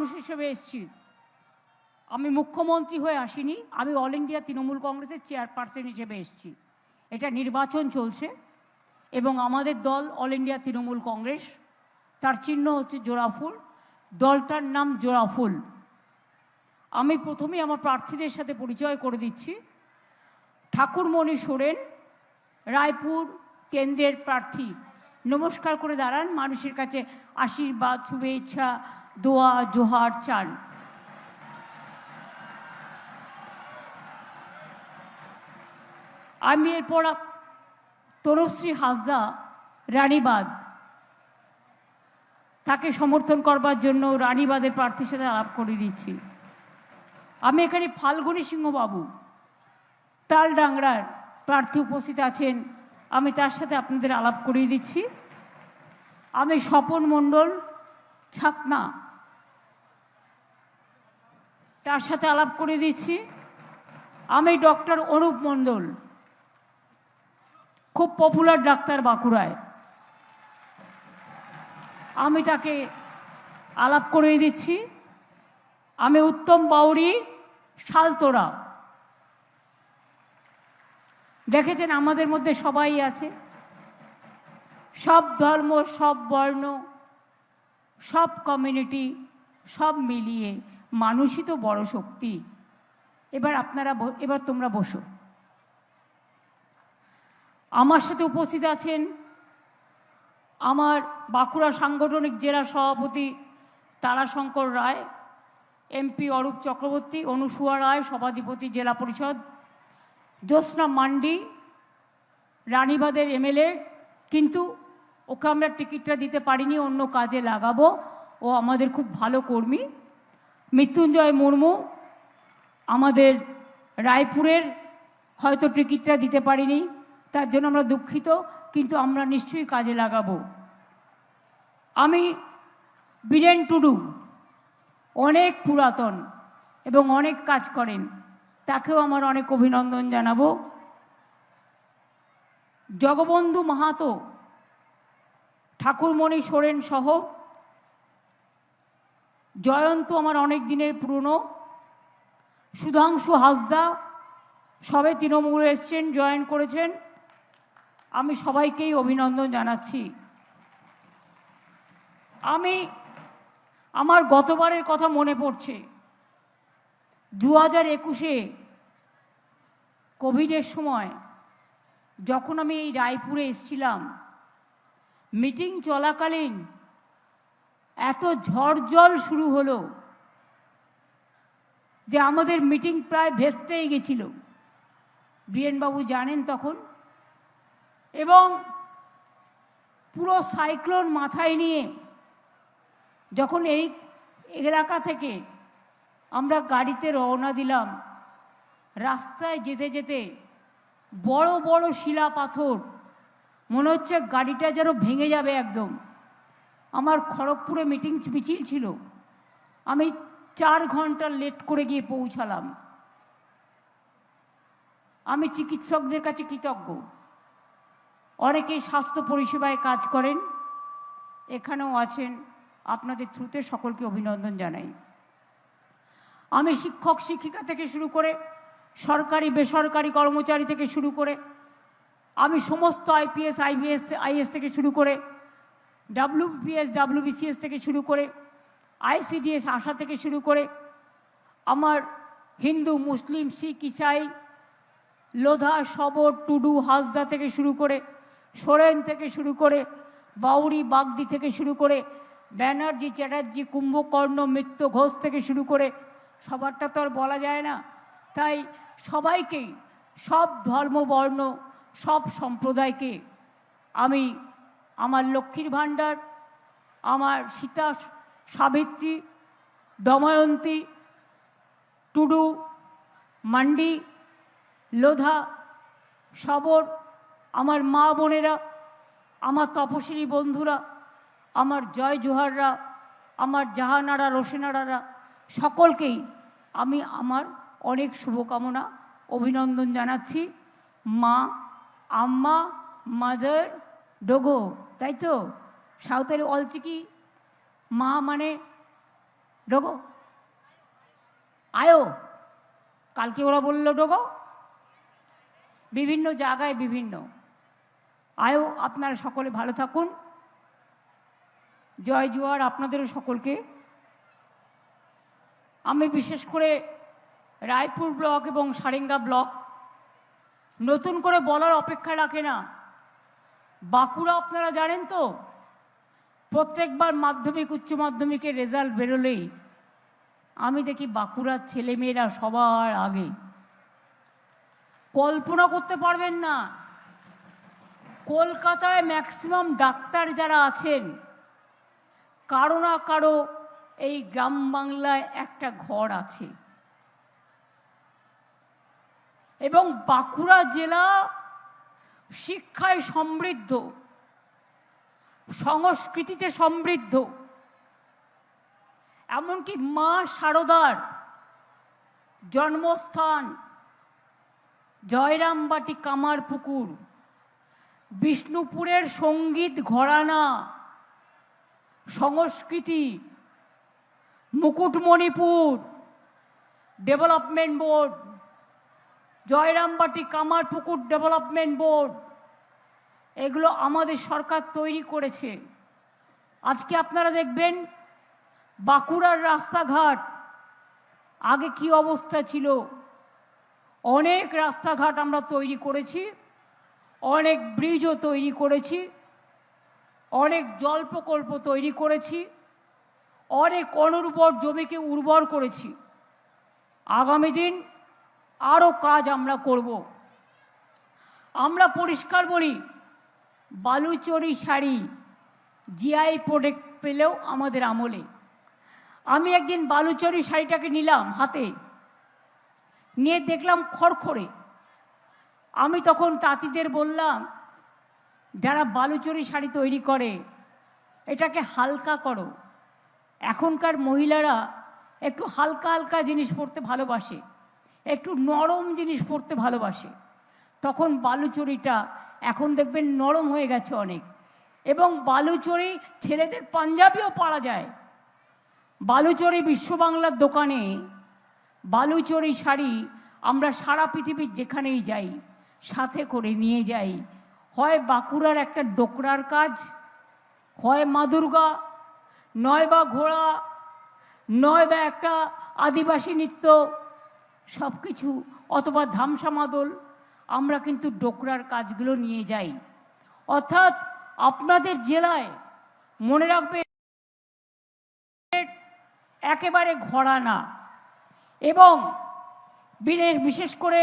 মানুষ হিসেবে এসেছি। আমি মুখ্যমন্ত্রী হয়ে আসিনি, আমি অল ইন্ডিয়া তৃণমূল কংগ্রেসের চেয়ারপারসন হিসেবে এসেছি। এটা নির্বাচন চলছে এবং আমাদের দল অল ইন্ডিয়া তৃণমূল কংগ্রেস, তার চিহ্ন হচ্ছে জোড়াফুল, দলটার নাম জোড়াফুল। আমি প্রথমেই আমার প্রার্থীদের সাথে পরিচয় করে দিচ্ছি। ঠাকুরমণি সোরেন, রায়পুর কেন্দ্রের প্রার্থী। নমস্কার করে দাঁড়ান, মানুষের কাছে আশীর্বাদ, শুভেচ্ছা, দোয়া, জোহার চান। আমি এরপর তনুশ্রী হাসদা, রানীবাঁধ, তাকে সমর্থন করবার জন্য রানীবাঁধের প্রার্থীর সাথে আলাপ করে দিচ্ছি। আমি এখানে ফাল্গুনী সিংহবাবু, তালডাংরার প্রার্থী উপস্থিত আছেন, আমি তার সাথে আপনাদের আলাপ করিয়ে দিচ্ছি। আমি স্বপন মণ্ডল, ছাতনা, তার সাথে আলাপ করে দিচ্ছি। আমি ডক্টর অনুপ মণ্ডল, খুব পপুলার ডাক্তার বাঁকুড়ায়, আমি তাকে আলাপ করিয়ে দিচ্ছি। আমি উত্তম বাউরি, শালতোড়া। দেখেছেন আমাদের মধ্যে সবাই আছে, সব ধর্ম, সব বর্ণ, সব কমিউনিটি, সব মিলিয়ে মানুষই তো বড় শক্তি। এবার তোমরা বসো। আমার সাথে উপস্থিত আছেন আমার বাঁকুড়া সাংগঠনিক জেলা সভাপতি তারাশঙ্কর রায়, এমপি অরূপ চক্রবর্তী, অনুসুয়া রায় সভাধিপতি জেলা পরিষদ, জ্যোৎস্না মান্ডি রানীবাঁধের এমএলএ, কিন্তু ওকে আমরা টিকিটটা দিতে পারিনি, অন্য কাজে লাগাবো, ও আমাদের খুব ভালো কর্মী। মৃত্যুঞ্জয় মুর্মু আমাদের রায়পুরের, হয়তো টিকিটটা দিতে পারিনি, তার জন্য আমরা দুঃখিত, কিন্তু আমরা নিশ্চয়ই কাজে লাগাবো। আমি বীরেন টুডু, অনেক পুরাতন এবং অনেক কাজ করেন, তাকেও আমার অনেক অভিনন্দন জানাবো। জগবন্ধু মাহাতো, ঠাকুরমণি সোরেন সহ জয়ন্ত আমার অনেক দিনের পুরনো, সুধাংশু হাসদা সবে তৃণমূলে এসছেন, জয়েন করেছেন, আমি সবাইকেই অভিনন্দন জানাচ্ছি। আমার গতবারের কথা মনে পড়ছে, 2021-এ কোভিডের সময় যখন আমি এই রায়পুরে এসেছিলাম, মিটিং চলাকালীন এত ঝড় জল শুরু হলো যে আমাদের মিটিং প্রায় ভেস্তেই গেছিল, বীরেনবাবু জানেন তখন। এবং পুরো সাইক্লোন মাথায় নিয়ে যখন এই এলাকা থেকে আমরা গাড়িতে রওনা দিলাম, রাস্তায় যেতে যেতে বড় বড় শিলা পাথর, মনে হচ্ছে গাড়িটা যেন ভেঙে যাবে একদম। আমার খড়গপুরে মিটিং মিছিল ছিল, আমি 4 ঘন্টা লেট করে গিয়ে পৌঁছালাম। আমি চিকিৎসকদের কাছে কৃতজ্ঞ, অনেকেই স্বাস্থ্য পরিষেবায় কাজ করেন, এখানেও আছেন, আপনাদের থ্রুতে সকলকে অভিনন্দন জানাই। আমি শিক্ষক শিক্ষিকা থেকে শুরু করে সরকারি বেসরকারি কর্মচারী থেকে শুরু করে, আমি সমস্ত আইপিএস আইএস থেকে শুরু করে, ডাব্লিউবিপিএস ডাব্লিউবিসিএস থেকে শুরু করে, আইসিডিএস আশা থেকে শুরু করে, আমার হিন্দু মুসলিম শিখ ইসাই, লোধা শবর টুডু হাসদা থেকে শুরু করে, সোরেন থেকে শুরু করে, বাউরি বাগদি থেকে শুরু করে, ব্যানার্জি চ্যাটার্জি কুম্ভকর্ণ মিত্র ঘোষ থেকে শুরু করে, সবারটা তো আর বলা যায় না, তাই সবাইকেই, সব ধর্ম বর্ণ সব সম্প্রদায়কে আমি আমার লক্ষ্মীর ভাণ্ডার, আমার সীতা সাবিত্রী, দময়ন্তী, টুডু, মান্ডি, লোধা, শবর, আমার মা বোনেরা, আমার তপশিলি বন্ধুরা, আমার জয় জোহাররা, আমার জাহানারা রোশেনারারা, সকলকেই আমি আমার অনেক শুভকামনা অভিনন্দন জানাচ্ছি। মা, আম্মা, মাদার, ডোগো, তাই তো সাঁওতালি অলচিকি, মা মানে ডোগো আয়ো, কালকে ওরা বলল ডোগো, বিভিন্ন জায়গায় বিভিন্ন আয়ো। আপনারা সকলে ভালো থাকুন। জয় জোয়ার আপনাদেরও সকলকে। আমি বিশেষ করে রায়পুর ব্লক এবং সারেঙ্গা ব্লক নতুন করে বলার অপেক্ষা রাখে না। বাঁকুড়া আপনারা জানেন তো, প্রত্যেকবার মাধ্যমিক উচ্চ মাধ্যমিকের রেজাল্ট বেরোলেই আমি দেখি বাঁকুড়ার ছেলেমেয়েরা সবার আগে। কল্পনা করতে পারবেন না, কলকাতায় ম্যাক্সিমাম ডাক্তার যারা আছেন কারো না কারো এই গ্রাম বাংলায় একটা ঘর আছে। এবং বাঁকুড়া জেলা শিক্ষায় সমৃদ্ধ, সংস্কৃতিতে সমৃদ্ধ। এমনকি মা শারদার জন্মস্থান জয়রামবাটি কামারপুকুর, বিষ্ণুপুরের সঙ্গীত ঘরানা, সংস্কৃতি, Mukutmanipur development board, Jayrambati Kamarpukur development board, এগুলো আমাদের সরকার তৈরি করেছে। আজকে আপনারা দেখবেন বাঁকুড়ার রাস্তাঘাট আগে কি অবস্থা ছিল। অনেক রাস্তাঘাট আমরা তৈরি করেছি, অনেক ব্রিজও তৈরি করেছি, অনেক জল প্রকল্প তৈরি করেছি, অনেক অনুর্বর জমিকে উর্বর করেছি। আগামী দিন আরও কাজ আমরা করব। আমরা পরিষ্কার বলি, বালুচরি শাড়ি জিআই প্রোডাক্ট পেলেও আমাদের আমলে। আমি একদিন বালুচরি শাড়িটাকে নিলাম হাতে, নিয়ে দেখলাম খড়খড়ে। আমি তখন তাঁতিদের বললাম, যারা বালুচরি শাড়ি তৈরি করে এটাকে হালকা করো। এখনকার মহিলারা একটু হালকা হালকা জিনিস পরতে ভালোবাসে, একটু নরম জিনিস পরতে ভালোবাসে। তখন বালুচরিটা এখন দেখবেন নরম হয়ে গেছে অনেক। এবং বালুচরি ছেলেদের পাঞ্জাবিও পরা যায়। বালুচরি বিশ্ববাংলার দোকানে বালুচরি শাড়ি আমরা সারা পৃথিবীর যেখানেই যাই সাথে করে নিয়ে যাই। হয় বাঁকুড়ার একটা ডোকরার কাজ, হয় মা দুর্গা, নয় বা ঘোড়া, নয় বা একটা আদিবাসী নৃত্য, সব কিছু, অথবা ধামসা মাদল, আমরা কিন্তু ডোকরার কাজগুলো নিয়ে যাই। অর্থাৎ আপনাদের জেলায় মনে রাখবে একেবারে ঘরানা। এবং বিশেষ করে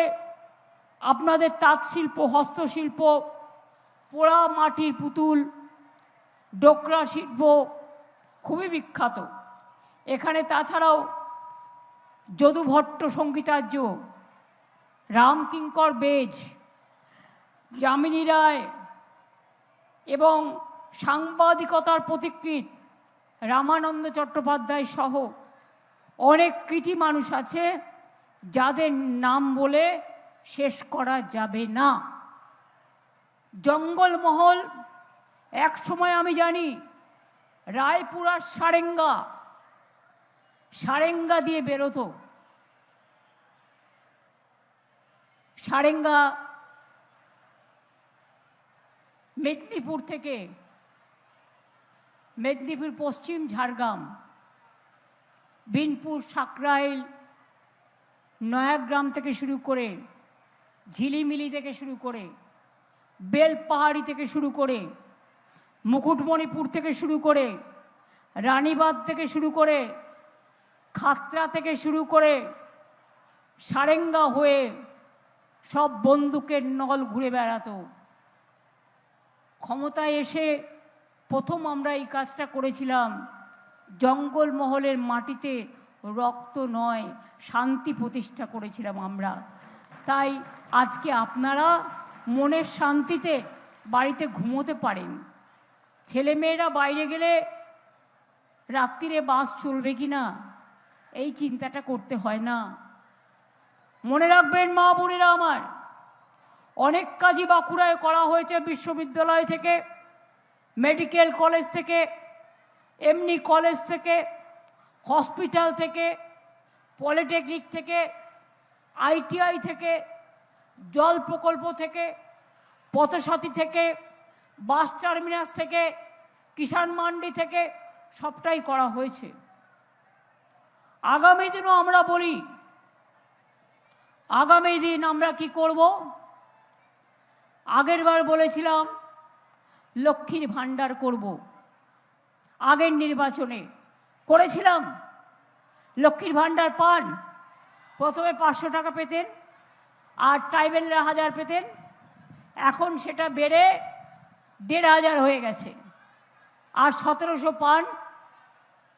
আপনাদের তাঁত শিল্প, হস্তশিল্প, পোড়া মাটির পুতুল, ডোকরা শিল্প খুবই বিখ্যাত এখানে। তাছাড়াও যদু ভট্ট সঙ্গীতার্য, রামকিঙ্কর বেজ, যামিনী রায় এবং সাংবাদিকতার পথিকৃৎ রামানন্দ চট্টোপাধ্যায় সহ অনেক কৃতি মানুষ আছে যাদের নাম বলে শেষ করা যাবে না। জঙ্গলমহল এক সময় আমি জানি রায়পুর আর সারেঙ্গা দিয়ে বেরোতো। সারেঙ্গা মেদিনীপুর থেকে, মেদিনীপুর পশ্চিম ঝাড়গ্রাম, বিনপুর, সাকরাইল, নয়াগ্রাম থেকে শুরু করে, ঝিলিমিলি থেকে শুরু করে, বেলপাহাড়ি থেকে শুরু করে, মুকুটমণিপুর থেকে শুরু করে, রানীবাঁধ থেকে শুরু করে, খাতড়া থেকে শুরু করে, সারেঙ্গা হয়ে সব বন্দুকের নল ঘুরে বেড়াতো। ক্ষমতায় এসে প্রথম আমরা এই কাজটা করেছিলাম। জঙ্গলমহলের মাটিতে রক্ত নয়, শান্তি প্রতিষ্ঠা করেছিলাম আমরা। তাই আজকে আপনারা মনের শান্তিতে বাড়িতে ঘুমোতে পারেন। ছেলেমেয়েরা বাইরে গেলে রাত্রিরে বাস চলবে কি না এই চিন্তাটা করতে হয় না। মনে রাখবেন মা বোনেরা আমার, অনেক কাজই বাঁকুড়ায় করা হয়েছে বিশ্ববিদ্যালয় থেকে, মেডিকেল কলেজ থেকে, এমনি কলেজ থেকে, হসপিটাল থেকে, পলিটেকনিক থেকে, ITI থেকে, জল প্রকল্প থেকে, পথসাথী থেকে, বাস টার্মিনাস থেকে, কিষাণ মান্ডি থেকে সবটাই করা হয়েছে। আগামী দিনও আমরা বলি, আগামী দিন আমরা কি করব? আগের বার বলেছিলাম লক্ষ্মীর ভাণ্ডার করব, আগের নির্বাচনে করেছিলাম। লক্ষ্মীর ভাণ্ডার পান, প্রথমে 500 টাকা পেতেন আর ট্রাইবেলরা 1000 পেতেন, এখন সেটা বেড়ে 1500 হয়ে গেছে। আর 1700 পান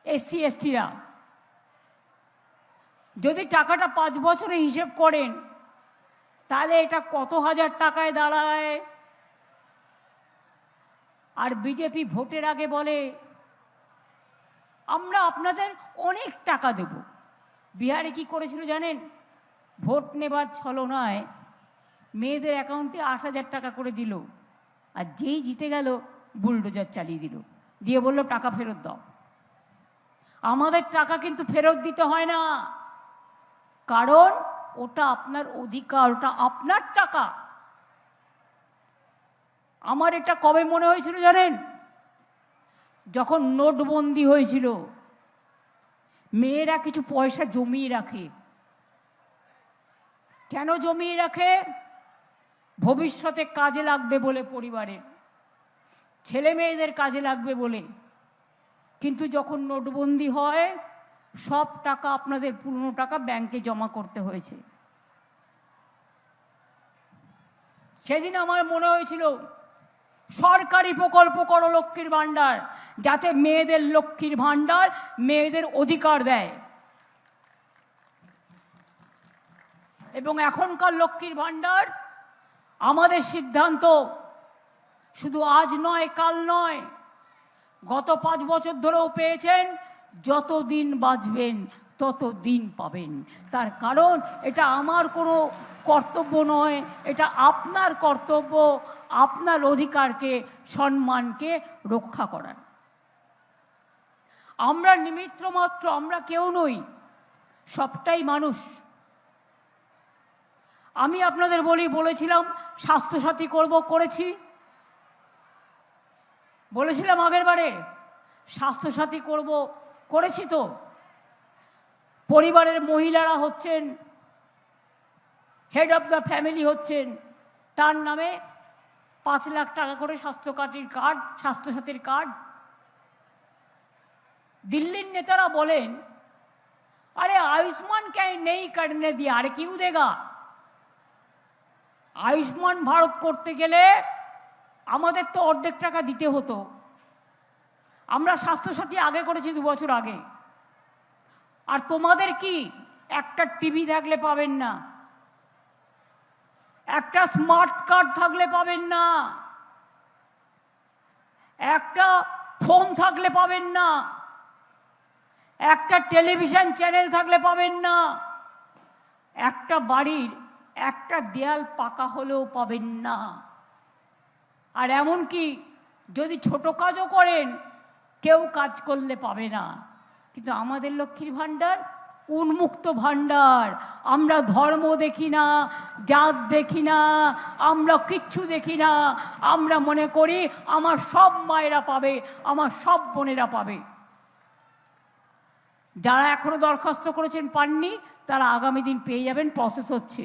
SC STরা। যদি টাকাটা 5 বছরে হিসেব করেন তাহলে এটা কত হাজার টাকায় দাঁড়ায়। আর বিজেপি ভোটের আগে বলে আমরা আপনাদের অনেক টাকা দেব। বিহারে কি করেছিল জানেন? ভোট নেবার ছলনায় মেয়েদের অ্যাকাউন্টে 8000 টাকা করে দিল, আর যেই জিতে গেল বুলডোজার চালিয়ে দিল, দিয়ে বলল টাকা ফেরত দাও। আমাদের টাকা কিন্তু ফেরত দিতে হয় না, কারণ ওটা আপনার অধিকার, ওটা আপনার টাকা। আমার এটা কবে মনে হয়েছিল জানেন? যখন নোটবন্দি হয়েছিল, মেয়েরা কিছু পয়সা জমিয়ে রাখে। কেন জমিয়ে রাখে? ভবিষ্যতে কাজে লাগবে বলে, পরিবারের ছেলে মেয়েদের কাজে লাগবে বলে। কিন্তু যখন নোটবন্দি হয়, সব টাকা আপনাদের পুরনো টাকা ব্যাংকে জমা করতে হয়েছে। সেদিন আমার মনে হয়েছিল সরকারি প্রকল্প করো লক্ষ্মীর ভাণ্ডার, যাতে মেয়েদের লক্ষ্মীর ভাণ্ডার মেয়েদের অধিকার দেয়। এবং এখনকার লক্ষ্মীর ভাণ্ডার আমাদের সিদ্ধান্ত, শুধু আজ নয়, কাল নয়, গত 5 বছর ধরেও পেয়েছেন। যতদিন বাঁচবেন ততদিন পাবেন। তার কারণ এটা আমার কোনো কর্তব্য নয়, এটা আপনার কর্তব্য, আপনার অধিকারকে, সম্মানকে রক্ষা করার। আমরা নিমিত্ত মাত্র, আমরা কেউ নই, সবটাই মানুষ। আমি আপনাদের বলেছিলাম স্বাস্থ্যসাথী করব, করেছি। বলেছিলাম আগের বারে স্বাস্থ্যসাথী করব, করেছি তো। পরিবারের মহিলারা হচ্ছেন হেড অফ দ্য ফ্যামিলি, হচ্ছেন, তার নামে 5 লাখ টাকা করে স্বাস্থ্যসাথীর কার্ড। दिल्ली नेतारा बोलें अरे आयुष्मान क्या नहीं करने दिया, अरे क्यों देगा? आयुष्मान भारत करते गेले आमादेर तो अर्धेक टाका दिते हतो। आमरा स्वास्थ्य साथी आगे करेছি 2 বছর आगे। আর তোমাদের কি একটা টিভি থাকলে পাবেন না, একটা স্মার্ট কার্ড থাকলে পাবেন না, একটা ফোন থাকলে পাবেন না, একটা টেলিভিশন চ্যানেল থাকলে পাবেন না, একটা বাড়ির একটা দেয়াল পাকা হলেও পাবেন না। আর এমন কি যদি ছোট কাজও করেন কেউ কাজ করলে পাবে না। কিন্তু আমাদের লক্ষ্মীর ভান্ডার উন্মুক্ত ভান্ডার। আমরা ধর্ম দেখি না, জাত দেখি না, আমরা কিচ্ছু দেখি না। আমরা মনে করি আমার সব মায়েরা পাবে, আমার সব বোনেরা পাবে। যারা এখনো দরখাস্ত করেছেন পাননি তারা আগামী দিন পেয়ে যাবেন, প্রসেস হচ্ছে।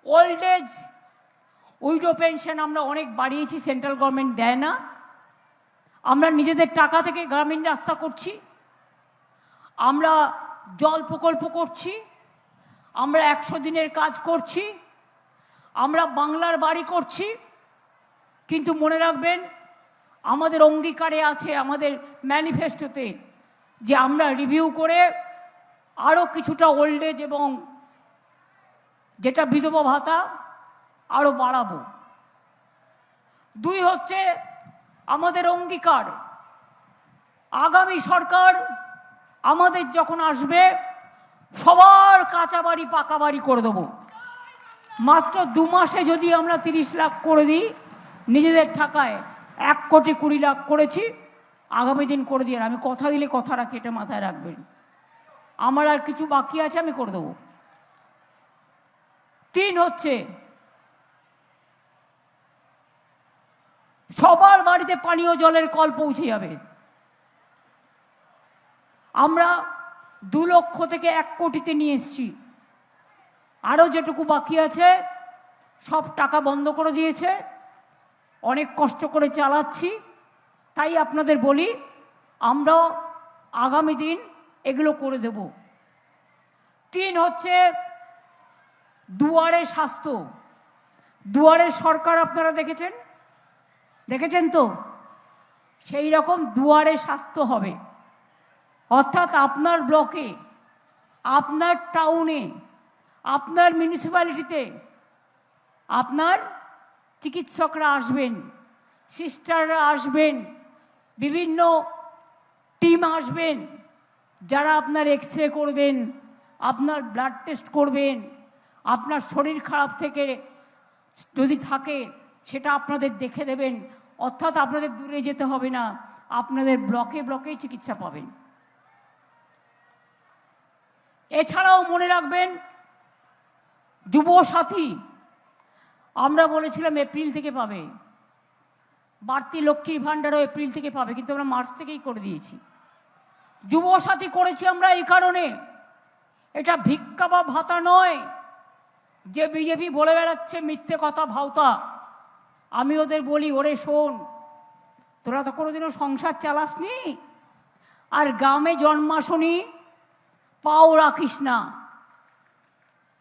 ওল্ড এজ উইডো পেনশন আমরা অনেক বাড়িয়েছি, সেন্ট্রাল গভর্নমেন্ট দেয় না। আমরা নিজেদের টাকা থেকে গ্রামীণ রাস্তা করছি, আমরা জল প্রকল্প করছি, আমরা 100 দিনের কাজ করছি, আমরা বাংলার বাড়ি করছি। কিন্তু মনে রাখবেন আমাদের অঙ্গীকারে আছে, আমাদের ম্যানিফেস্টোতে, যে আমরা রিভিউ করে আরও কিছুটা ওল্ড এজ এবং যেটা বিধবা ভাতা আরও বাড়াবো। 2 হচ্ছে আমাদের অঙ্গীকার, আগামী সরকার আমাদের যখন আসবে সবার কাঁচা বাড়ি পাকা বাড়ি করে দেবো। মাত্র 2 মাসে যদি আমরা 30 লাখ করে দিই নিজেদের টাকায়, 1,20,00,000 করেছি, আগামী দিন করে দিয়ে, আমি কথা দিলে কথা রাখি, এটা মাথায় রাখবেন। আমার আর কিছু বাকি আছে, আমি করে দেবো। 3 হচ্ছে সবার বাড়িতে পানীয় জলের কল পৌঁছে যাবে। আমরা 2 লক্ষ থেকে 1 কোটিতে নিয়ে এসেছি। আরও যেটুকু বাকি আছে সব টাকা বন্ধ করে দিয়েছে, অনেক কষ্ট করে চালাচ্ছি। তাই আপনাদের বলি, আমরাও আগামী দিন এগুলো করে দেব। 3 হচ্ছে দুয়ারে স্বাস্থ্য। দুয়ারে সরকার আপনারা দেখেছেন তো, সেই রকম দুয়ারে স্বাস্থ্য হবে। অর্থাৎ আপনার ব্লকে, আপনার টাউনে, আপনার মিউনিসিপ্যালিটিতে আপনার চিকিৎসকরা আসবেন, সিস্টাররা আসবেন, বিভিন্ন টিম আসবেন, যারা আপনার এক্সরে করবেন, আপনার ব্লাড টেস্ট করবেন, আপনার শরীর খারাপ থেকে যদি থাকে সেটা আপনাদের দেখে দেবেন। অর্থাৎ আপনাদের দূরে যেতে হবে না, আপনাদের ব্লকে ব্লকেই চিকিৎসা পাবেন। এছাড়াও মনে রাখবেন, যুবসাথী আমরা বলেছিলাম এপ্রিল থেকে পাবে, বাড়তি লক্ষ্মীর ভাণ্ডারও এপ্রিল থেকে পাবে, কিন্তু আমরা মার্চ থেকেই করে দিয়েছি। যুবসাথী করেছি আমরা এই কারণে, এটা ভিক্ষা বা ভাতা নয় যে বিজেপি বলে বেড়াচ্ছে মিথ্যে কথা ভাওতা। আমি ওদের বলি, ওরে শোন, তোরা তো কোনোদিনও সংসার চালাসনি, আর গ্রামে জন্মাসনি, পাও রাখিস না।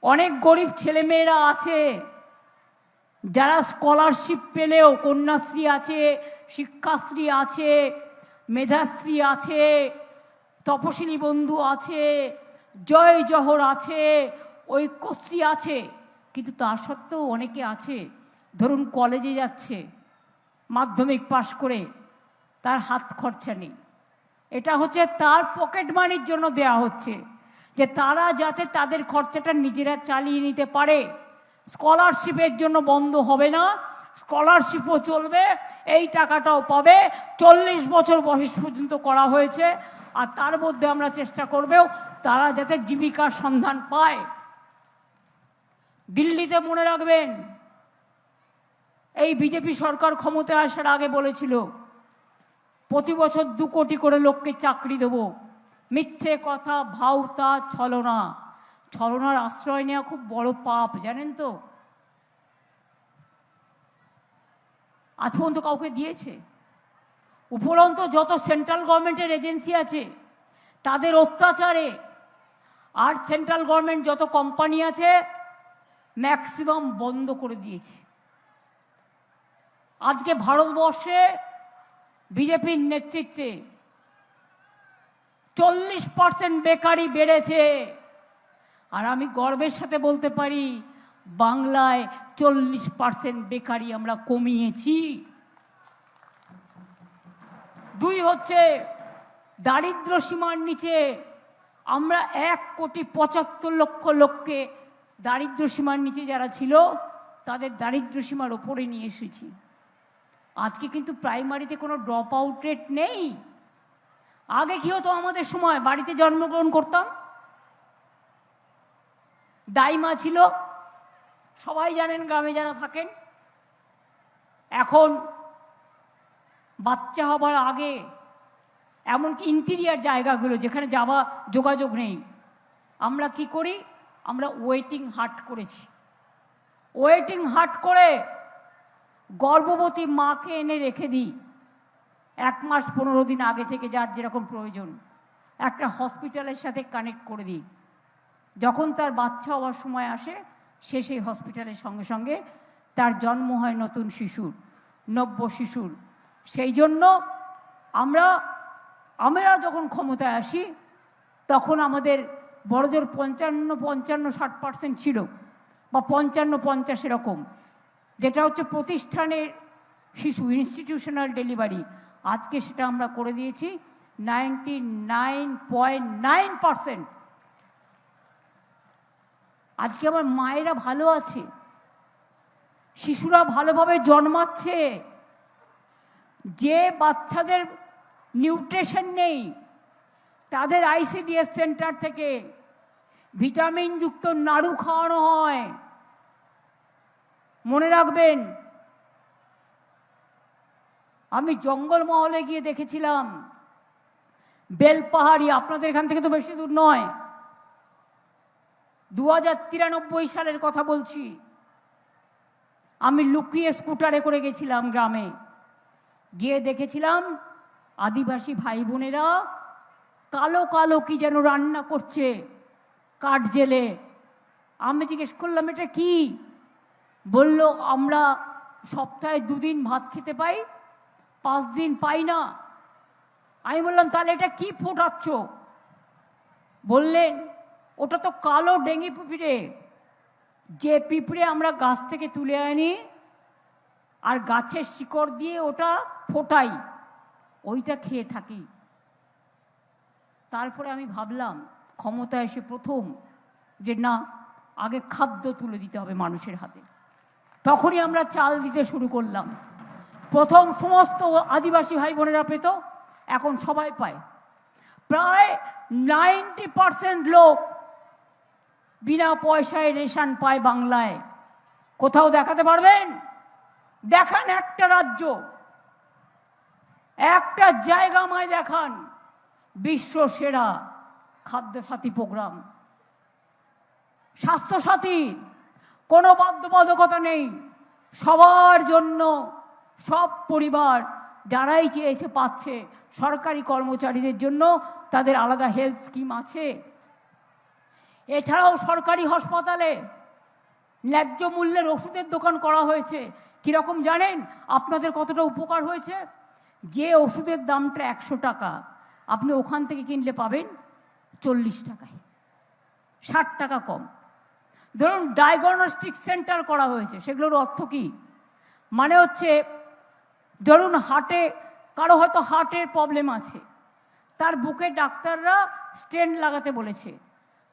অনেক গরিব ছেলেমেয়েরা আছে যারা স্কলারশিপ পেলেও, কন্যাশ্রী আছে, শিক্ষাশ্রী আছে, মেধাশ্রী আছে, তপশিলি বন্ধু আছে, জয় জহর আছে, ঐক্যশ্রী আছে, কিন্তু তা সত্ত্বেও অনেকে আছে, ধরুন কলেজে যাচ্ছে, মাধ্যমিক পাশ করে তার হাত খরচা নেই। এটা হচ্ছে তার পকেট মানির জন্য দেয়া হচ্ছে, যে তারা যাতে তাদের খরচাটা নিজেরা চালিয়ে নিতে পারে। স্কলারশিপের জন্য বন্ধ হবে না, স্কলারশিপও চলবে, এই টাকাটাও পাবে। 40 বছর বয়স পর্যন্ত করা হয়েছে, আর তার মধ্যে আমরা চেষ্টা করবেও তারা যাতে জীবিকার সন্ধান পায়। দিল্লিতে মনে রাখবেন, এই বিজেপি সরকার ক্ষমতায় আসার আগে বলেছিল প্রতি বছর 2 কোটি করে লোককে চাকরি দেব। মিথ্যে কথা, ভাওতা, ছলনা। ছলনার আশ্রয় নেওয়া খুব বড় পাপ, জানেন তো। আজ পর্যন্ত কাউকে দিয়েছে? উপরন্ত যত সেন্ট্রাল গভর্নমেন্টের এজেন্সি আছে তাদের অত্যাচারে, আর সেন্ট্রাল গভর্নমেন্ট যত কোম্পানি আছে ম্যাক্সিমাম বন্ধ করে দিয়েছে। আজকে ভারতবর্ষে বিজেপির নেতৃত্বে 40% বেকারি বেড়েছে, আর আমি গর্বের সাথে বলতে পারি বাংলায় 40% বেকারি আমরা কমিয়েছি। 2 হচ্ছে দারিদ্র সীমার নিচে আমরা 1,75,00,000 লোককে দারিদ্র সীমার নিচে যারা ছিল তাদের দারিদ্র সীমার ওপরে নিয়ে এসেছি। আজকে কিন্তু প্রাইমারিতে কোনো ড্রপ আউট রেট নেই। আগে কি হতো, আমাদের সময় বাড়িতে জন্মগ্রহণ করতাম, দাইমা ছিল, সবাই জানেন গ্রামে যারা থাকেন। এখন বাচ্চা হবার আগে, এমনকি ইন্টেরিয়ার জায়গাগুলো যেখানে যাওয়া যোগাযোগ নেই, আমরা কি করি, আমরা ওয়েটিং হাট করেছি। ওয়েটিং হাট করে গর্ভবতী মাকে এনে রেখে দিই 1 মাস 15 দিন আগে থেকে, যার যেরকম প্রয়োজন, একটা হসপিটালের সাথে কানেক্ট করে দিই। যখন তার বাচ্চা হওয়ার সময় আসে, সে সেই হসপিটালের সঙ্গে সঙ্গে তার জন্ম হয় নতুন শিশুর, নব্য শিশুর। সেই জন্য আমরা যখন ক্ষমতায় আসি তখন আমাদের বড়জোর 55-60% ছিল, বা 55-50 এরকম, যেটা হচ্ছে প্রতিষ্ঠানের শিশু, ইনস্টিটিউশনাল ডেলিভারি। আজকে সেটা আমরা করে দিয়েছি 99.9%। আজকে আমার মায়েরা ভালো আছে, শিশুরা ভালোভাবে জন্মাচ্ছে। যে বাচ্চাদের নিউট্রিশন নেই, তাদের আইসিডিএস সেন্টার থেকে ভিটামিনযুক্ত নাড়ু খাওয়ানো হয়। মনে রাখবেন, আমি জঙ্গলমহলে গিয়ে দেখেছিলাম, বেলপাহাড়ি, আপনাদের এখান থেকে তো বেশি দূর নয়, 2093 সালের কথা বলছি। আমি লুকিয়ে স্কুটারে করে গেছিলাম গ্রামে, গিয়ে দেখেছিলাম আদিবাসী ভাই বোনেরা কালো কালো কি যেন রান্না করছে কাঠ জেলে। আমি জিজ্ঞেস করলাম এটা কি? বলল আমরা সপ্তাহে 2 দিন ভাত খেতে পাই, 5 দিন পাই না। আমি বললাম তাহলে এটা কি ফোটাচ্ছ? বললেন ওটা তো কালো ডেঙ্গি পিঁপড়ে, যে পিঁপড়ে আমরা গাছ থেকে তুলে আনি আর গাছের শিকড় দিয়ে ওটা ফোটাই, ওইটা খেয়ে থাকি। তারপরে আমি ভাবলাম ক্ষমতা এসে প্রথম যে না, আগে খাদ্য তুলে দিতে হবে মানুষের হাতে। তখনই আমরা চাল দিতে শুরু করলাম। প্রথম সমস্ত আদিবাসী ভাই বোনেরা পেত, এখন সবাই পায়। প্রায় 90% লোক বিনা পয়সায় রেশন পায় বাংলায়। কোথাও দেখাতে পারবেন? দেখান একটা রাজ্য, একটা জায়গা আমায় দেখান বিশ্ব সেরা খাদ্যসাথী প্রোগ্রাম। স্বাস্থ্যসাথী কোনো বাধ্যবাধকতা নেই, সবার জন্য, সব পরিবার যারাই চেয়েছে পাচ্ছে। সরকারি কর্মচারীদের জন্য তাদের আলাদা হেলথ স্কিম আছে। এছাড়াও সরকারি হাসপাতালে ন্যায্য মূল্যের ওষুধের দোকান করা হয়েছে। কীরকম জানেন? আপনাদের কতটা উপকার হয়েছে? যে ওষুধের দামটা 100 টাকা, আপনি ওখান থেকে কিনলে পাবেন 40 টাকায়, 60 টাকা কম। ধরুন ডায়াগনস্টিক সেন্টার করা হয়েছে। সেগুলোর অর্থ কী? মানে হচ্ছে ধরুন হার্টে, কারো হয়তো হার্টের প্রবলেম আছে, তার বুকে ডাক্তাররা স্টেন্ট লাগাতে বলেছে,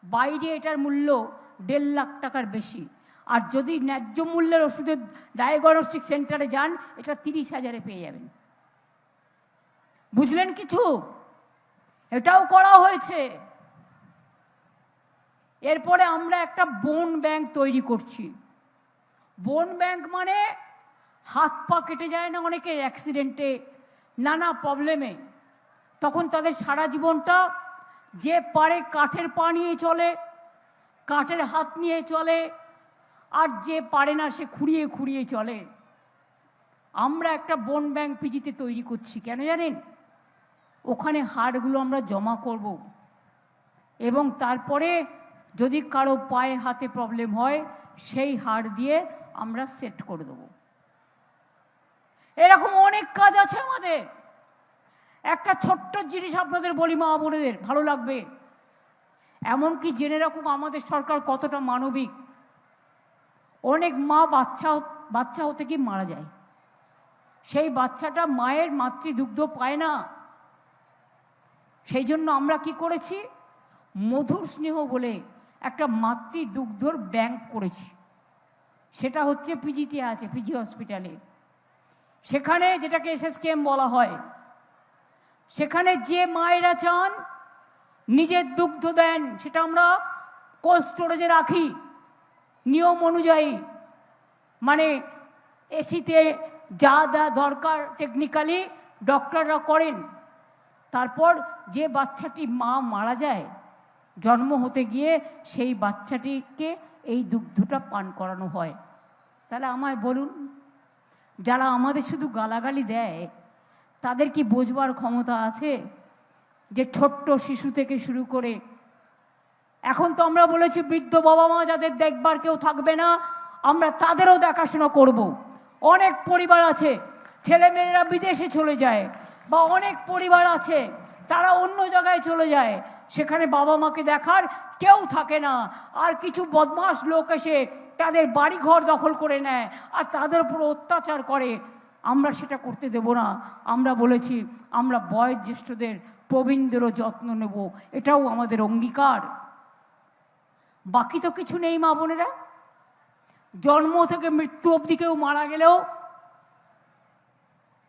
বাইরে এটার মূল্য 1.5 লাখ টাকার বেশি। আর যদি ন্যায্য মূল্যের ওষুধের ডায়াগনস্টিক সেন্টারে যান, এটা 30,000-এ পেয়ে যাবেন। বুঝলেন কিছু? এটাও করা হয়েছে। এরপরে আমরা একটা বোন ব্যাংক তৈরি করছি। বোন ব্যাংক মানে হাত পা কেটে যায় না অনেকের অ্যাক্সিডেন্টে, নানা প্রবলেমে, তখন তাদের সারা জীবনটা যে পারে কাঠের পা নিয়ে চলে, কাঠের হাত নিয়ে চলে, আর যে পারে না সে খুঁড়িয়ে খুঁড়িয়ে চলে। আমরা একটা বোন ব্যাংক পিজিতে তৈরি করছি। কেন জানেন? ওখানে হাড়গুলো আমরা জমা করব, এবং তারপরে যদি কারো পায়ে হাতে প্রবলেম হয় সেই হাড় দিয়ে আমরা সেট করে দেব। এরকম অনেক কাজ আছে আমাদের। একটা ছোট্ট জিনিস আপনাদের বলি, মা বোনেদের ভালো লাগবে। এমনকি জেনে রাখুন আমাদের সরকার কতটা মানবিক। অনেক মা বাচ্চা হতে কি মারা যায়, সেই বাচ্চাটা মায়ের মাতৃদুগ্ধ পায় না। সেই জন্য আমরা কি করেছি, মধুর স্নেহ বলে একটা মাতৃদুগ্ধর ব্যাংক করেছি। সেটা হচ্ছে পিজিতে আছে, পিজি হসপিটালে। সেখানে যেটাকে SSKM বলা হয়, সেখানে যে মায়েরা চান নিজের দুগ্ধ দেন, সেটা আমরা কোল্ড স্টোরেজে রাখি নিয়ম অনুযায়ী। মানে এসিতে যা যা দরকার টেকনিক্যালি ডক্টররা করেন। তারপর যে বাচ্চাটি মা মারা যায় জন্ম হতে গিয়ে, সেই বাচ্চাটিকে এই দুগ্ধটা পান করানো হয়। তাহলে আমায় বলুন, যারা আমাদের শুধু গালাগালি দেয় তাদের কি বোঝবার ক্ষমতা আছে যে ছোট্ট শিশু থেকে শুরু করে, এখন তো আমরা বলেছি বৃদ্ধ বাবা মা যাদের দেখবার কেউ থাকবে না, আমরা তাদেরও দেখাশোনা করব। অনেক পরিবার আছে ছেলেমেয়েরা বিদেশে চলে যায়, বা অনেক পরিবার আছে তারা অন্য জায়গায় চলে যায়, সেখানে বাবা মাকে দেখার কেউ থাকে না, আর কিছু বদমাশ লোক এসে তাদের বাড়িঘর দখল করে নেয় আর তাদের উপর অত্যাচার করে। আমরা সেটা করতে দেব না। আমরা বলেছি আমরা বয়োজ্যেষ্ঠদের, প্রবীণদেরও যত্ন নেব, এটাও আমাদের অঙ্গীকার। বাকি তো কিছু নেই মা বোনেরা। জন্ম থেকে মৃত্যু অবধি কেউ মারা গেলেও,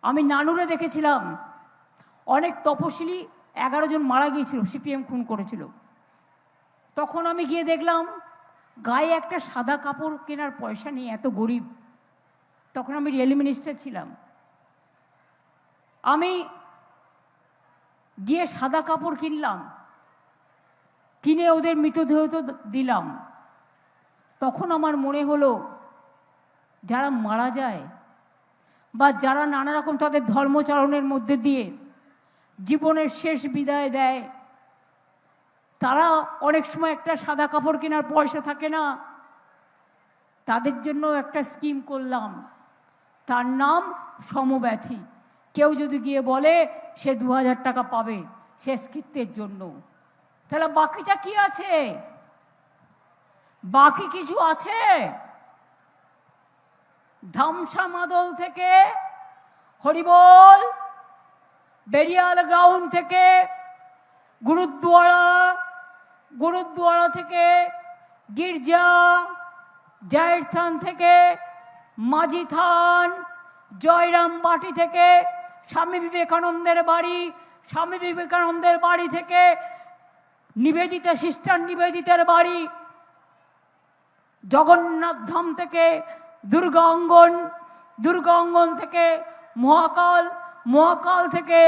আমি নানুরে দেখেছিলাম অনেক তপশিলি 11 জন মারা গিয়েছিল, সিপিএম খুন করেছিল। তখন আমি গিয়ে দেখলাম গায়ে একটা সাদা কাপড় কেনার পয়সা নেই, এত গরিব। তখন আমি রেল মিনিস্টার ছিলাম। আমি গিয়ে সাদা কাপড় কিনলাম, কিনে ওদের মৃতদেহ তো দিলাম। তখন আমার মনে হলো যারা মারা যায় বা যারা নানা রকম তাদের ধর্মচারণের মধ্যে দিয়ে জীবনের শেষ বিদায় দেয়, তারা অনেক সময় একটা সাদা কাপড় কেনার পয়সা থাকে না, তাদের জন্য একটা স্কিম করলাম, তার নাম সমব্যথী। কেউ যদি গিয়ে বলে সে 2000 টাকা পাবে শেষকৃত্যের জন্য, তাহলে বাকিটা কি আছে? বাকি কিছু আছে? ধামসা মাদল থেকে হরিবোল, বেরিয়াল গ্রাউন্ড থেকে গুরুদ্বারা থেকে গির্জা, জায়ের থান থেকে মাঝি থান, জয়রাম বাটি থেকে স্বামী বিবেকানন্দের বাড়ি, স্বামী বিবেকানন্দের বাড়ি থেকে নিবেদিতা, সিস্টার নিবেদিতার বাড়ি, জগন্নাথ ধাম থেকে দুর্গা অঙ্গন থেকে মহাকাল থেকে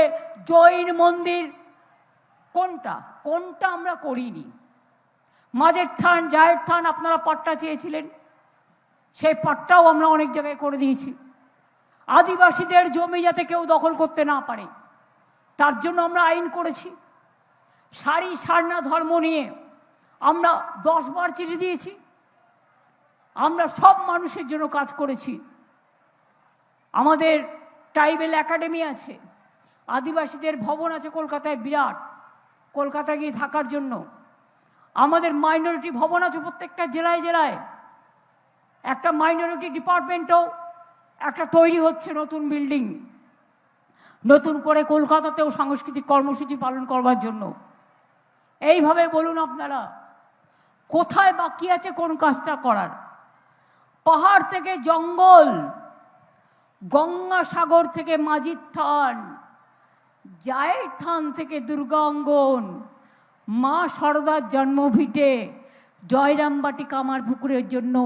জৈন মন্দির। কোনটা আমরা করিনি? মাঝের থান, জায়ের থান আপনারা পাট্টা চেয়েছিলেন, সেই পাট্টাও আমরা অনেক জায়গায় করে দিয়েছি। আদিবাসীদের জমি যাতে কেউ দখল করতে না পারে তার জন্য আমরা আইন করেছি। সারি সারনা ধর্ম নিয়ে আমরা 10 বার চিঠি দিয়েছি। আমরা সব মানুষের জন্য কাজ করেছি। আমাদের ট্রাইবেল একাডেমি আছে, আদিবাসীদের ভবন আছে কলকাতায় বিরাট, কলকাতায় গিয়ে থাকার জন্য। আমাদের মাইনরিটি ভবন আছে প্রত্যেকটা জেলায় জেলায়। একটা মাইনরিটি ডিপার্টমেন্টও একটা তৈরি হচ্ছে, নতুন বিল্ডিং, নতুন করে কলকাতাতেও সাংস্কৃতিক কর্মসূচি পালন করবার জন্য। এইভাবে বলুন আপনারা কোথায় বাকি আছে কোন কাজটা করার? পাহাড় থেকে জঙ্গল, গঙ্গাসাগর থেকে মাঝির থান, জায়ের থান থেকে দুর্গা অঙ্গন, মা সরদার জন্মভিটে, জয়রামবাটি কামারপুকুরের জন্য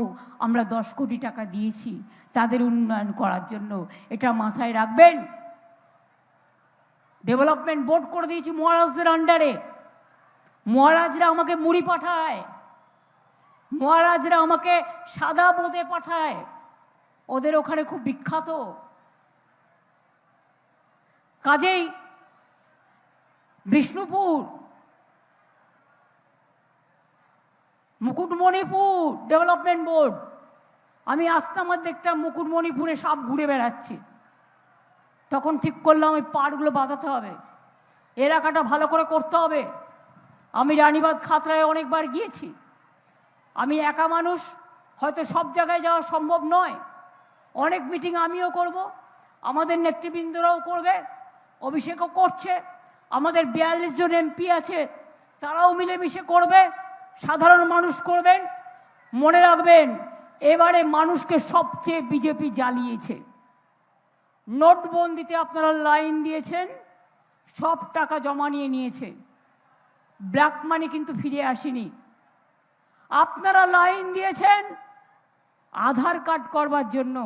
আমরা 10 কোটি টাকা দিয়েছি তাদের উন্নয়ন করার জন্য। এটা মাথায় রাখবেন। ডেভেলপমেন্ট বোর্ড করে দিয়েছি মহারাজদের আন্ডারে। মহারাজরা আমাকে মুড়ি পাঠায়, মহারাজরা আমাকে সাদা বোঁদে পাঠায়, ওদের ওখানে খুব বিখ্যাত। কাজেই বিষ্ণুপুর, মুকুটমণিপুর ডেভেলপমেন্ট বোর্ড, আমি আসতাম আর দেখতাম মুকুটমণিপুরে সাপ ঘুরে বেড়াচ্ছে। তখন ঠিক করলাম ওই পাড়গুলো বাঁধাতে হবে, এলাকাটা ভালো করে করতে হবে। আমি রানীবাঁধ খাতড়ায় অনেকবার গিয়েছি। আমি একা মানুষ, হয়তো সব জায়গায় যাওয়া সম্ভব নয়। অনেক মিটিং আমিও করব, আমাদের নেতৃবৃন্দরাও করবে, অভিষেকও করছে, আমাদের 42 জন এমপি আছে তারাও মিলেমিশে করবে, সাধারণ মানুষ করবেন। মনে রাখবেন এবারে মানুষকে সবচেয়ে বিজেপি জ্বালিয়েছে। নোটবন্দিতে আপনারা লাইন দিয়েছেন, সব টাকা জমা নিয়ে নিয়েছে, ব্ল্যাক মানি কিন্তু ফিরে আসেনি। আপনারা লাইন দিয়েছেন আধার কার্ড করবার জন্য,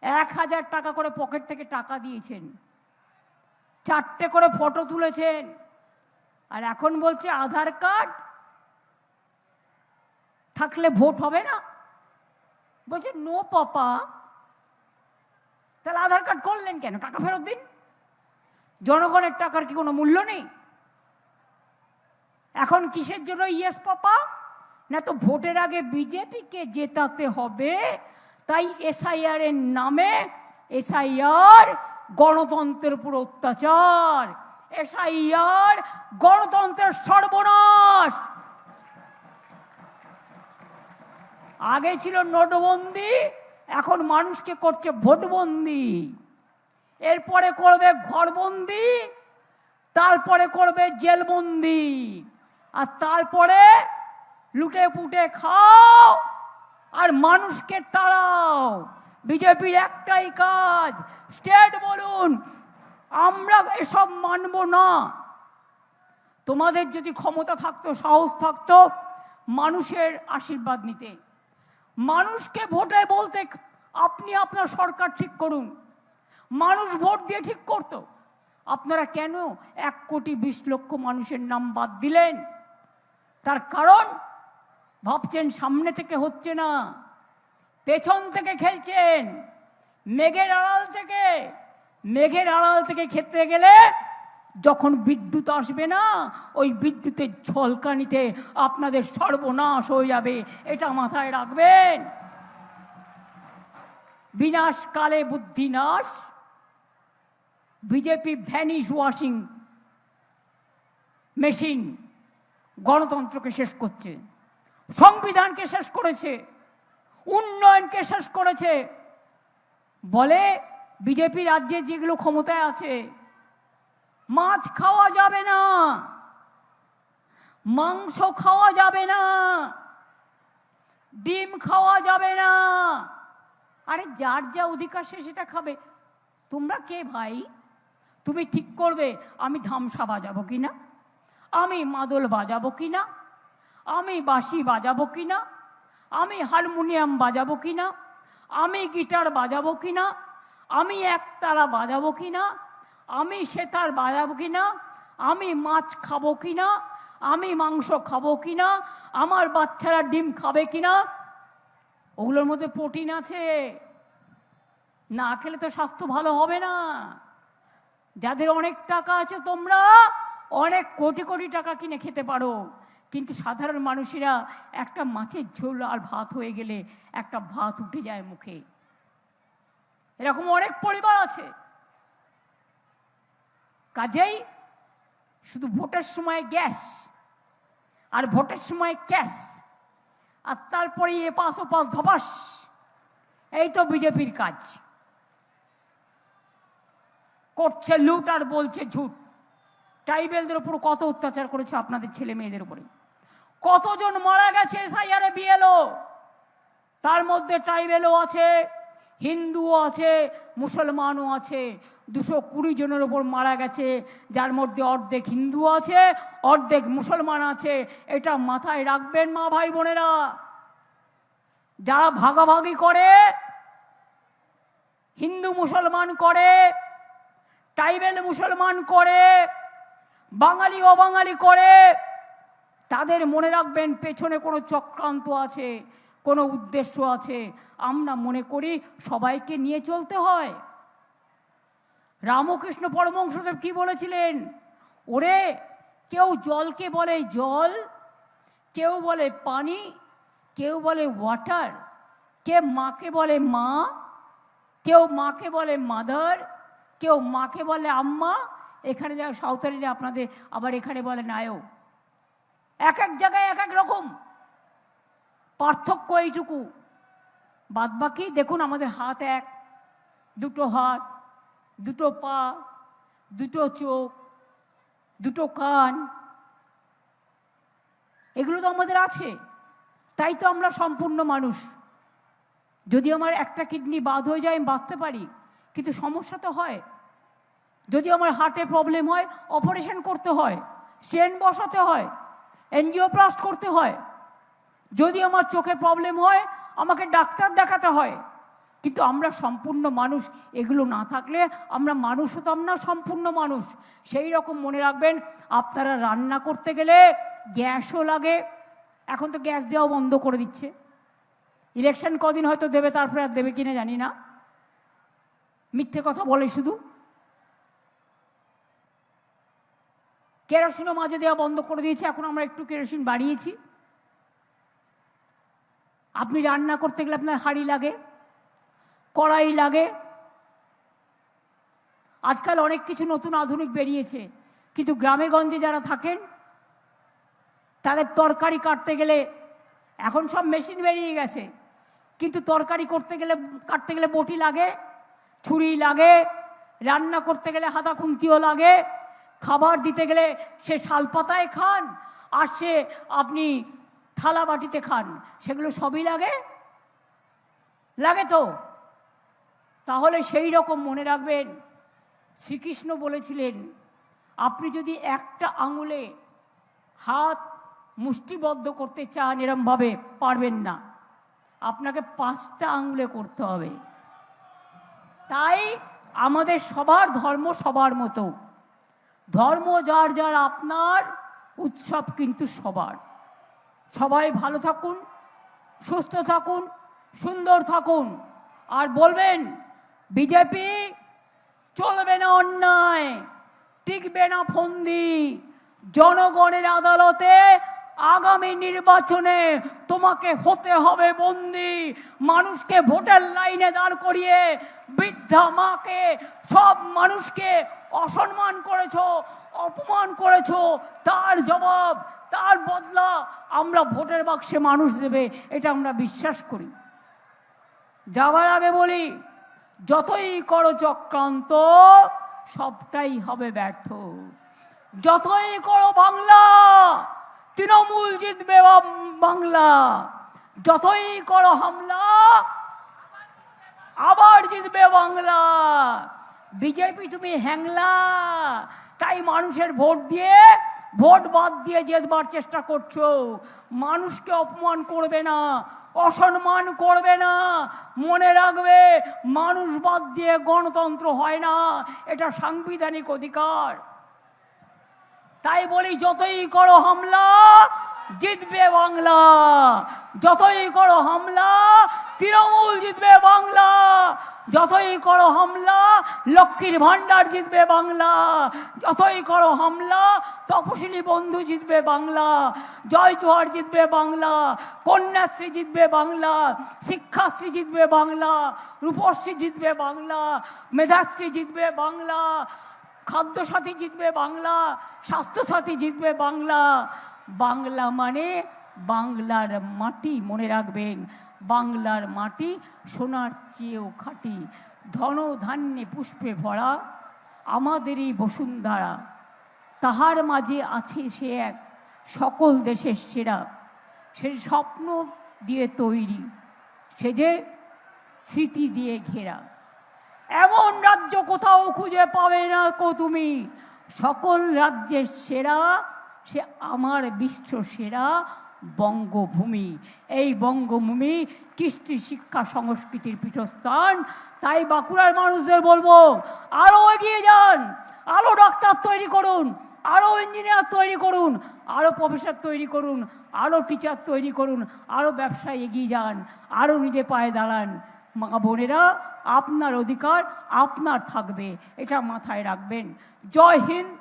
1000 টাকা করে পকেট থেকে টাকা দিয়েছেন, 4টে করে ফটো তুলেছেন, আর এখন বলছে আধার কার্ড থাকলে ভোট হবে না। বলছে নো পাপা। তাহলে আধার কার্ড করলেন কেন? টাকা ফেরত দিন। জনগণের টাকার কি কোনো মূল্য নেই? এখন কিসের জন্য ইয়েস পাপা? না তো ভোটের আগে বিজেপিকে জেতাতে হবে, তাই এসআইআর এর নামে, এসআইআর গণতন্ত্রের উপর অত্যাচার, এসআইআর গণতন্ত্রের সর্বনাশ। আগে ছিল নোটবন্দি, এখন মানুষকে করছে ভোটবন্দি, এরপরে করবে ঘরবন্দি, তারপরে করবে জেলবন্দি, আর তারপরে লুটে পুটে খাও আর মানুষকে তাড়াও। বিজেপির একটাই কাজ, স্টেট বলুন আমরা এসব মানব না। তোমাদের যদি ক্ষমতা থাকতো, সাহস থাকতো মানুষের আশীর্বাদ নিতে, মানুষকে ভোটে বলতে আপনি আপনার সরকার ঠিক করুন, মানুষ ভোট দিয়ে ঠিক করতো। আপনারা কেন 1,20,00,000 মানুষের নাম বাদ দিলেন? তার কারণ ভাবছেন সামনে থেকে হচ্ছে না, পেছন থেকে খেলছেন, মেঘের আড়াল থেকে। মেঘের আড়াল থেকে খেতে গেলে যখন বিদ্যুৎ আসবে না, ওই বিদ্যুতের ঝলকানিতে আপনাদের সর্বনাশ হয়ে যাবে, এটা মাথায় রাখবেন। বিনাশকালে বুদ্ধি নাশ। বিজেপি ভ্যানিশ ওয়াশিং মেশিন গণতন্ত্রকে শেষ করছে, সংবিধানকে শেষ করেছে, উন্নয়নকে শেষ করেছে। বলে বিজেপি রাজ্যে যেগুলো ক্ষমতায় আছে, মাছ খাওয়া যাবে না, মাংস খাওয়া যাবে না, ডিম খাওয়া যাবে না। আরে যার যা অধিকার সে সেটা খাবে। তোমরা কে ভাই? তুমি ঠিক করবে আমি ধামসা বাজাবো কিনা, আমি মাদল বাজাবো কিনা, আমি বাঁশি বাজাবো কিনা, আমি হারমোনিয়াম বাজাবো কিনা, আমি গিটার বাজাবো কিনা, আমি একতারা বাজাবো কিনা, আমি সেতার বাজাবো কিনা, আমি মাছ খাবো কিনা, আমি মাংস খাবো কিনা, আমার বাচ্চারা ডিম খাবে কিনা। ওগুলোর মধ্যে প্রোটিন আছে, না খেলে তো স্বাস্থ্য ভালো হবে না। যাদের অনেক টাকা আছে, তোমরা অনেক কোটি কোটি টাকা কিনে খেতে পারো, কিন্তু সাধারণ মানুষেরা একটা মাছের ঝোল আর ভাত হয়ে গেলে একটা ভাত উঠে যায় মুখে। এরকম অনেক পরিবার আছে। কাজেই শুধু ভোটের সময় গ্যাস আর ভোটের সময় ক্যাশ, আর তারপরে এপাশ ওপাশ ধপাস, এই তো বিজেপির কাজ। করছে লুট আর বলছে ঝুট। ট্রাইবেলদের উপর কত অত্যাচার করেছে আপনাদের ছেলে মেয়েদের উপরে, কতজন মারা গেছে এসআইআরে বিএলও, তার মধ্যে ট্রাইবেলও আছে, হিন্দুও আছে, মুসলমানও আছে। 220 জনের ওপর মারা গেছে, যার মধ্যে অর্ধেক হিন্দু আছে, অর্ধেক মুসলমান আছে। এটা মাথায় রাখবেন মা ভাই বোনেরা। যারা ভাগাভাগি করে, হিন্দু মুসলমান করে, ট্রাইবেল মুসলমান করে, বাঙালি অবাঙালি করে, তাদের মনে রাখবেন পেছনে কোনো চক্রান্ত আছে, কোনো উদ্দেশ্য আছে। আমরা মনে করি সবাইকে নিয়ে চলতে হয়। রামকৃষ্ণ পরমহংসদেব কি বলেছিলেন? ওরে, কেউ জলকে বলে জল, কেউ বলে পানি, কেউ বলে ওয়াটার, কে মাকে বলে মা, কেউ মাকে বলে মাদার, কেউ মাকে বলে আম্মা। এখানে যা সাঁওতালিরা আপনাদের আবার এখানে বলে নায়ও। এক এক জায়গায় এক এক রকম, পার্থক্য এইটুকু। বাদবাকি দেখুন, আমাদের হাত এক, দুটো হাত, দুটো পা, দুটো চোখ, দুটো কান, এগুলো তো আমাদের আছে। তাই তো আমরা সম্পূর্ণ মানুষ। যদি আমার একটা কিডনি বাদ হয়ে যায় আমি বাঁচতে পারি, কিন্তু সমস্যা তো হয়। যদি আমার হার্টে প্রবলেম হয়, অপারেশন করতে হয়, স্টেন্ট বসাতে হয়, এনজিওপ্লাস্ট করতে হয়। যদি আমার চোখে প্রবলেম হয়, আমাকে ডাক্তার দেখাতে হয়। কিন্তু আমরা সম্পূর্ণ মানুষ। এগুলো না থাকলে আমরা মানুষ হতাম না, সম্পূর্ণ মানুষ। সেই রকম মনে রাখবেন, আপনারা রান্না করতে গেলে গ্যাসও লাগে। এখন তো গ্যাস দেওয়াও বন্ধ করে দিচ্ছে। ইলেকশন কদিন হয়তো দেবে, তারপরে আর দেবে কিনা জানি না। মিথ্যে কথা বলে শুধু। কেরোসিনও মাঝে দেওয়া বন্ধ করে দিয়েছে, এখন আমরা একটু কেরোসিন বাড়িয়েছি। আপনি রান্না করতে গেলে আপনার হাঁড়ি লাগে, কড়াই লাগে। আজকাল অনেক কিছু নতুন আধুনিক বেরিয়েছে, কিন্তু গ্রামে গঞ্জে যারা থাকেন তাদের তরকারি কাটতে গেলে, এখন সব মেশিন বেরিয়ে গেছে, কিন্তু তরকারি কাটতে গেলে বটি লাগে, ছুরি লাগে, রান্না করতে গেলে হাতা খুন্তিও লাগে, খাবার দিতে গেলে সে শালপাতায় খান আর সে আপনি থালা বাটিতে খান, সেগুলো সবই লাগে তো। তাহলে সেই রকম মনে রাখবেন, শ্রীকৃষ্ণ বলেছিলেন, আপনি যদি একটা আঙুলে হাত মুষ্টিবদ্ধ করতে চান এরমভাবে পারবেন না, আপনাকে 5টা আঙুলে করতে হবে। তাই আমাদের সবার ধর্ম সবার মতো, ধর্ম যার যার আপনার, উৎসব কিন্তু সবার। সবাই ভালো থাকুন, সুস্থ থাকুন, সুন্দর থাকুন। আর বলবেন, বিজেপি চলবে না অন্যায়, টিকবে না ফন্দি। জনগণের আদালতে আগামী নির্বাচনে তোমাকে হতে হবে বন্দি। মানুষকে ভোটের লাইনে দাঁড় করিয়ে বৃদ্ধা মাকে, সব মানুষকে অসম্মান করেছো, অপমান করেছো, তার জবাব, তার বদলা আমরা ভোটের বাক্সে মানুষ দেবে, এটা আমরা বিশ্বাস করি। যাবার আগে বলি, যতই করো চক্রান্ত সবটাই হবে ব্যর্থ। যতই করো বাংলা, তৃণমূল জিতবে বাংলা। যতই করো হামলা, আবার জিতবে বাংলা। বিজেপি তুমি হ্যাংলা, তাই মানুষের ভোট দিয়ে, ভোট বাদ দিয়ে জেতবার চেষ্টা করছো। মানুষকে অপমান করবে না, অসম্মান করবে না। মনে রাখবে, মানুষ বাদ দিয়ে গণতন্ত্র হয় না, এটা সাংবিধানিক অধিকার। তাই বলি, যতই করো হামলা জিতবে বাংলা। যতই করো হামলা তৃণমূল জিতবে বাংলা। যতই করো হামলা লক্ষ্মীর ভাণ্ডার জিতবে বাংলা। যতই করো হামলা তপশিলি বন্ধু জিতবে বাংলা। জয় জোহার জিতবে বাংলা। কন্যাশ্রী জিতবে বাংলা। শিক্ষাশ্রী জিতবে বাংলা। রূপশ্রী জিতবে বাংলা। মেধাশ্রী জিতবে বাংলা। খাদ্যসাথী জিতবে বাংলা। স্বাস্থ্যসাথী জিতবে বাংলা। বাংলা মানে বাংলার মাটি, মনে রাখবেন, বাংলার মাটি সোনার চেয়েও খাঁটি। ধন ধান্যে পুষ্পে ভরা আমাদেরই বসুন্ধরা। তাহার মাঝে আছে সে এক সকল দেশের সেরা। সে স্বপ্ন দিয়ে তৈরি, সে যে স্মৃতি দিয়ে ঘেরা। এমন রাজ্য কোথাও খুঁজে পাবে না কো তুমি। সকল রাজ্যের সেরা সে আমার বিশ্ব সেরা বঙ্গভূমি। এই বঙ্গভূমি কৃষ্টি শিক্ষা সংস্কৃতির পীঠস্থান। তাই বাঁকুড়ার মানুষদের বলবো, আরও এগিয়ে যান, আরও ডাক্তার তৈরি করুন, আরও ইঞ্জিনিয়ার তৈরি করুন, আরও প্রফেসর তৈরি করুন, আরও টিচার তৈরি করুন, আরও ব্যবসায় এগিয়ে যান, আরও নিজে পায়ে দাঁড়ান। মা বোনেরা, আপনার অধিকার আপনার থাকবে, এটা মাথায় রাখবেন। জয় হিন্দ,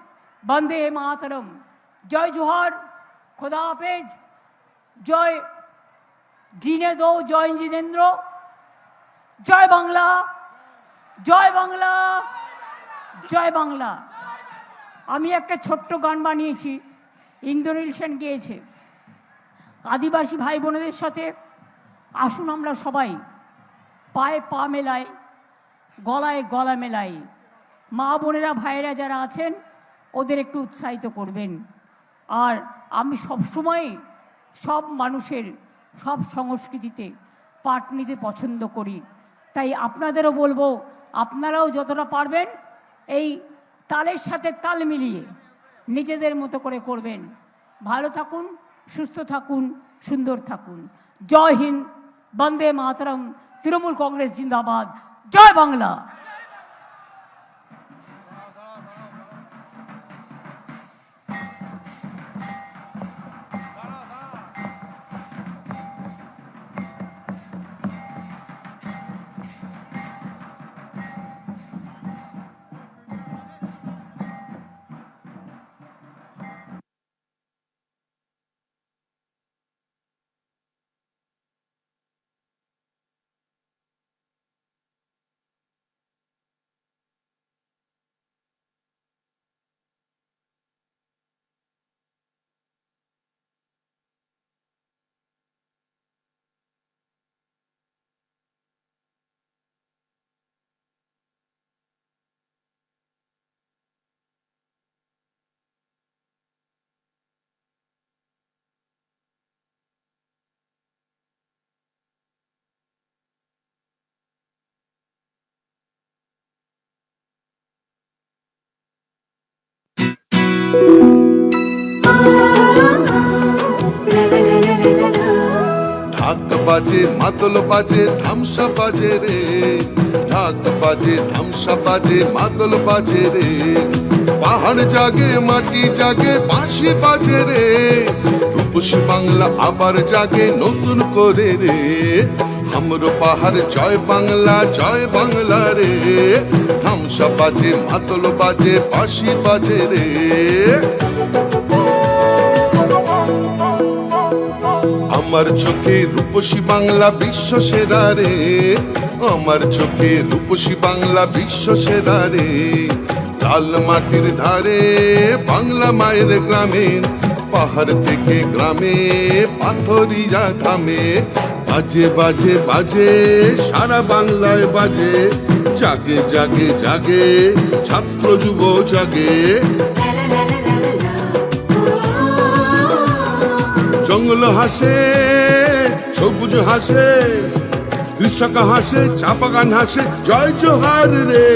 বন্দে মাতরম, জয় জোহার, খোদা হাফেজ, জয় জিনে দো, জয় জিনেন্দ্র, জয় বাংলা, জয় বাংলা, জয় বাংলা। আমি একটা ছোট্ট গান বানিয়েছি, ইন্দ্রনীল সেন গেয়েছে। আদিবাসী ভাই বোনেদের সাথে আসুন আমরা সবাই পায়ে পা মেলাই, গলায় গলা মেলাই। মা বোনেরা ভাইয়েরা যারা আছেন ওদের একটু উৎসাহিত করবেন। আর আমি সবসময় সব মানুষের সব সংস্কৃতিতে পাঠ নিতে পছন্দ করি। তাই আপনাদেরও বলবো, আপনারাও যতটা পারবেন এই তালের সাথে তাল মিলিয়ে নিজেদের মতো করে করবেন। ভালো থাকুন, সুস্থ থাকুন, সুন্দর থাকুন। জয় হিন্দ, বন্দে মাতরম, তৃণমূল কংগ্রেস জিন্দাবাদ, জয় বাংলা। বাজে মাদল বাজে ধামসা বাজে রে, ঢাক বাজে ধামসা বাজে মাদল বাজে রে। পাহাড় জাগে মাটি জাগে বাঁশি বাজে রে, রূপসী বাংলা আবার জাগে নতুন করে রে। হামরো পাহাড় জয় বাংলা রে, ধামসা বাজে মাদল বাজে বাঁশি বাজে রে। আমার চোখে রূপসী বাংলা বিশ্ব সেরা রে, আমার চোখে রূপসী বাংলা বিশ্ব সেরা রে। লাল মাটির ধারে বাংলা মায়ের গ্রামে, পাহাড় থেকে গ্রামে পাথরিয়া ধামে। বাজে বাজে বাজে সারা বাংলায় বাজে, জাগে জাগে জাগে ছাত্র যুব জাগে। জঙ্গল হাসে সবুজ হাসে, কৃষক হাসে চা বাগান হাসে, জয় জোহার রে।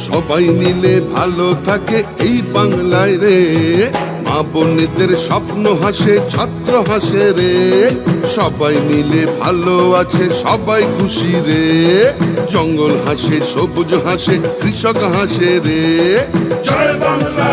সবাই মিলে ভালো থাকে এই বাংলায় রে, মা বোনেদের স্বপ্ন হাসে ছাত্র হাসে রে। সবাই মিলে ভালো আছে সবাই খুশি রে, জঙ্গল হাসে সবুজ হাসে কৃষক হাসে রে। জয় বাংলা।